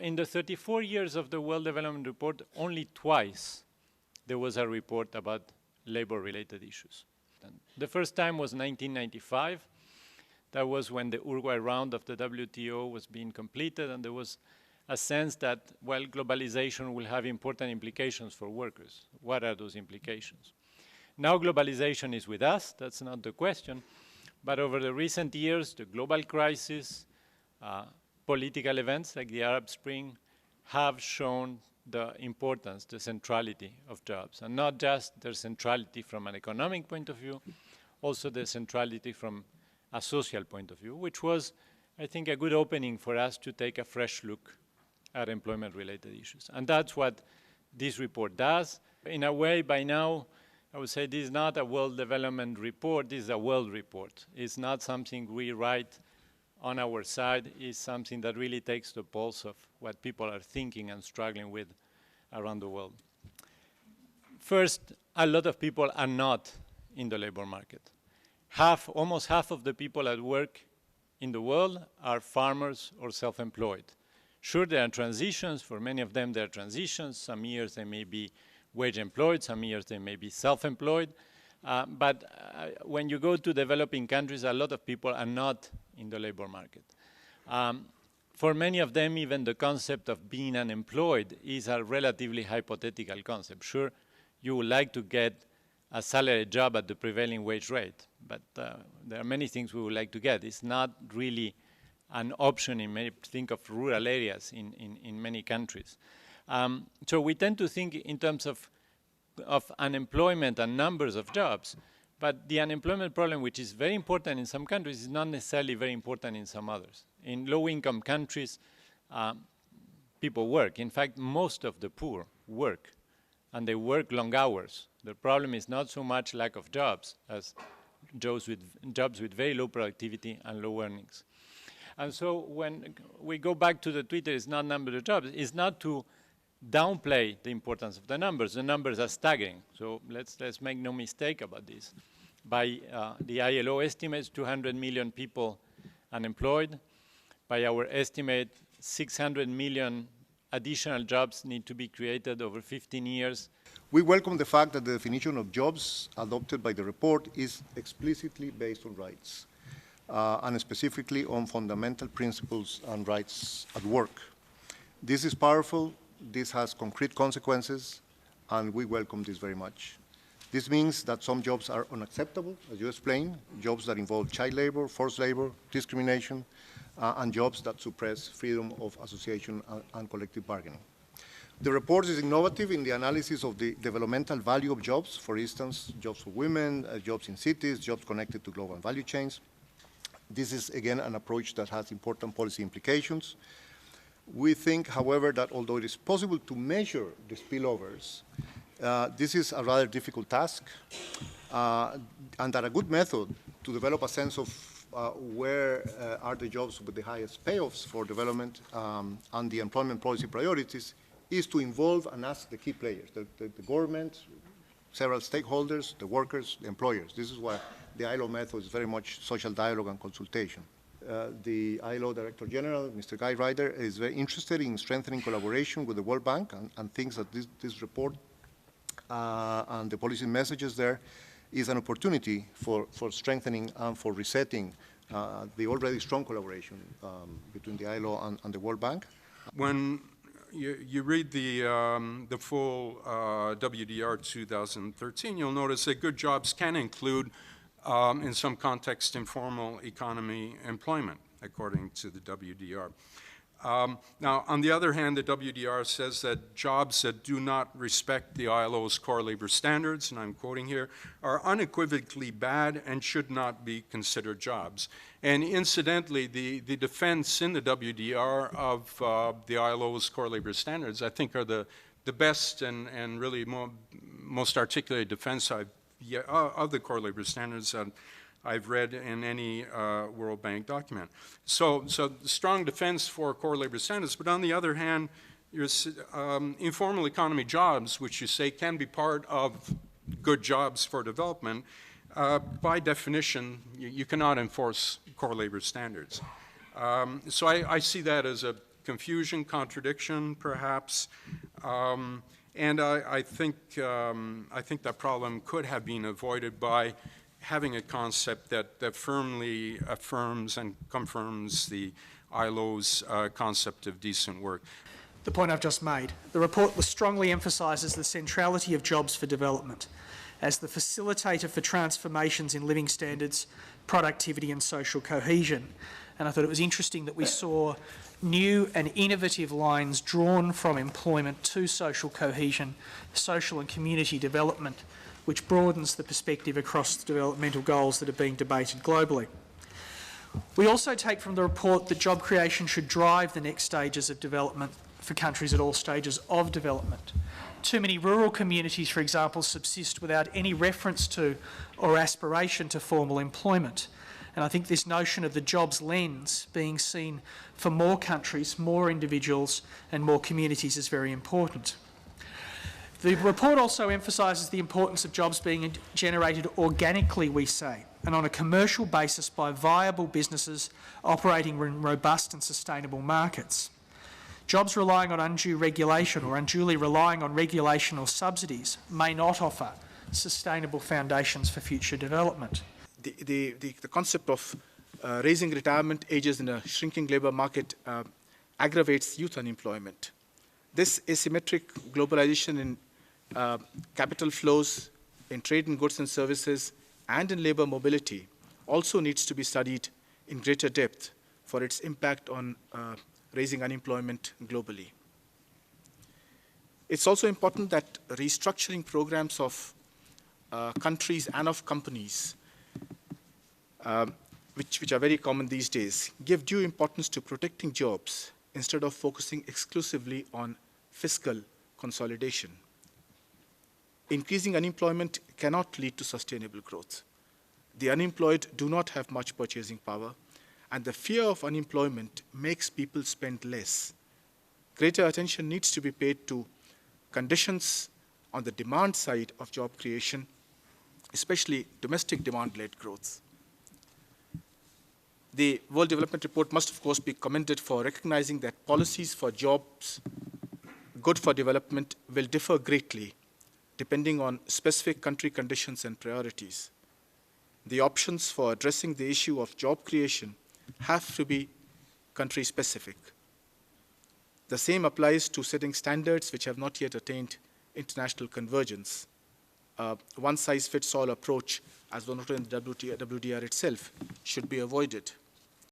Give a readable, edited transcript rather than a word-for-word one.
In the 34 years of the World Development Report, only twice there was a report about labor-related issues. And the first time was 1995. That was when the Uruguay round of the WTO was being completed, and there was a sense that, well, globalization will have important implications for workers. What are those implications? Now globalization is with us, that's not the question, but over the recent years, the global crisis, political events like the Arab Spring have shown the importance, the centrality of jobs, and not just their centrality from an economic point of view, also the centrality from a social point of view, which was, I think, a good opening for us to take a fresh look at employment-related issues. And that's what this report does. In a way, by now, I would say this is not a world development report, this is a world report. It's not something we write on our side, it's something that really takes the pulse of what people are thinking and struggling with around the world. First, a lot of people are not in the labor market. Almost half of the people at work in the world are farmers or self-employed. Sure, there are transitions. For many of them, there are transitions. Some years they may be wage-employed. Some years they may be self-employed. But when you go to developing countries, a lot of people are not in the labor market. For many of them, even the concept of being unemployed is a relatively hypothetical concept. Sure, you would like to get a salary job at the prevailing wage rate, but there are many things we would like to get. It's not really an option in many, think of rural areas in many countries. So we tend to think in terms of unemployment and numbers of jobs, but the unemployment problem, which is very important in some countries, is not necessarily very important in some others. In low-income countries, people work. In fact, most of the poor work, and they work long hours. The problem is not so much lack of jobs as jobs with very low productivity and low earnings. And so when we go back to the Twitter, it's not number of jobs, it's not to downplay the importance of the numbers. The numbers are staggering, so let's make no mistake about this. By the ILO estimates, 200 million people unemployed. By our estimate, 600 million additional jobs need to be created over 15 years. We welcome the fact that the definition of jobs adopted by the report is explicitly based on rights, and specifically on fundamental principles and rights at work. This is powerful, this has concrete consequences, and we welcome this very much. This means that some jobs are unacceptable, as you explained, jobs that involve child labor, forced labor, discrimination, and jobs that suppress freedom of association and collective bargaining. The report is innovative in the analysis of the developmental value of jobs, for instance, jobs for women, jobs in cities, jobs connected to global value chains. This is, again, an approach that has important policy implications. We think, however, that although it is possible to measure the spillovers, this is a rather difficult task, and that a good method to develop a sense of where are the jobs with the highest payoffs for development and the employment policy priorities is to involve and ask the key players, the government, several stakeholders, the workers, the employers. This is why the ILO method is very much social dialogue and consultation. The ILO Director General, Mr. Guy Ryder, is very interested in strengthening collaboration with the World Bank and thinks that this report and the policy messages there is an opportunity for strengthening and for resetting the already strong collaboration between the ILO and the World Bank. When you read the full WDR 2013, you'll notice that good jobs can include, in some context, informal economy employment, according to the WDR. Now, on the other hand, the WDR says that jobs that do not respect the ILO's core labor standards, and I'm quoting here, are unequivocally bad and should not be considered jobs. And incidentally, the defense in the WDR of the ILO's core labor standards, I think, are the best and really most articulated defense of the core labor standards that I've read in any World Bank document. So strong defense for core labor standards, but on the other hand, informal economy jobs, which you say can be part of good jobs for development, by definition, you cannot enforce core labor standards. So I see that as confusion, contradiction, perhaps. And I think that problem could have been avoided by having a concept that firmly affirms and confirms the ILO's concept of decent work. The point I've just made. The report strongly emphasises the centrality of jobs for development as the facilitator for transformations in living standards, productivity and social cohesion. And I thought it was interesting that we saw new and innovative lines drawn from employment to social cohesion, social and community development, which broadens the perspective across the developmental goals that are being debated globally. We also take from the report that job creation should drive the next stages of development for countries at all stages of development. Too many rural communities, for example, subsist without any reference to or aspiration to formal employment. And I think this notion of the jobs lens being seen for more countries, more individuals and more communities is very important. The report also emphasises the importance of jobs being generated organically, we say, and on a commercial basis by viable businesses operating in robust and sustainable markets. Jobs relying on undue regulation or unduly relying on regulation or subsidies may not offer sustainable foundations for future development. The concept of raising retirement ages in a shrinking labour market aggravates youth unemployment. This asymmetric globalization in capital flows, in trade in goods and services, and in labour mobility also needs to be studied in greater depth for its impact on raising unemployment globally. It's also important that restructuring programs of countries and of companies, which are very common these days, give due importance to protecting jobs instead of focusing exclusively on fiscal consolidation. Increasing unemployment cannot lead to sustainable growth. The unemployed do not have much purchasing power, and the fear of unemployment makes people spend less. Greater attention needs to be paid to conditions on the demand side of job creation, especially domestic demand-led growth. The World Development Report must, of course, be commended for recognizing that policies for jobs good for development will differ greatly depending on specific country conditions and priorities. The options for addressing the issue of job creation have to be country-specific. The same applies to setting standards which have not yet attained international convergence. One-size-fits-all approach, as was noted in the WDR itself, should be avoided.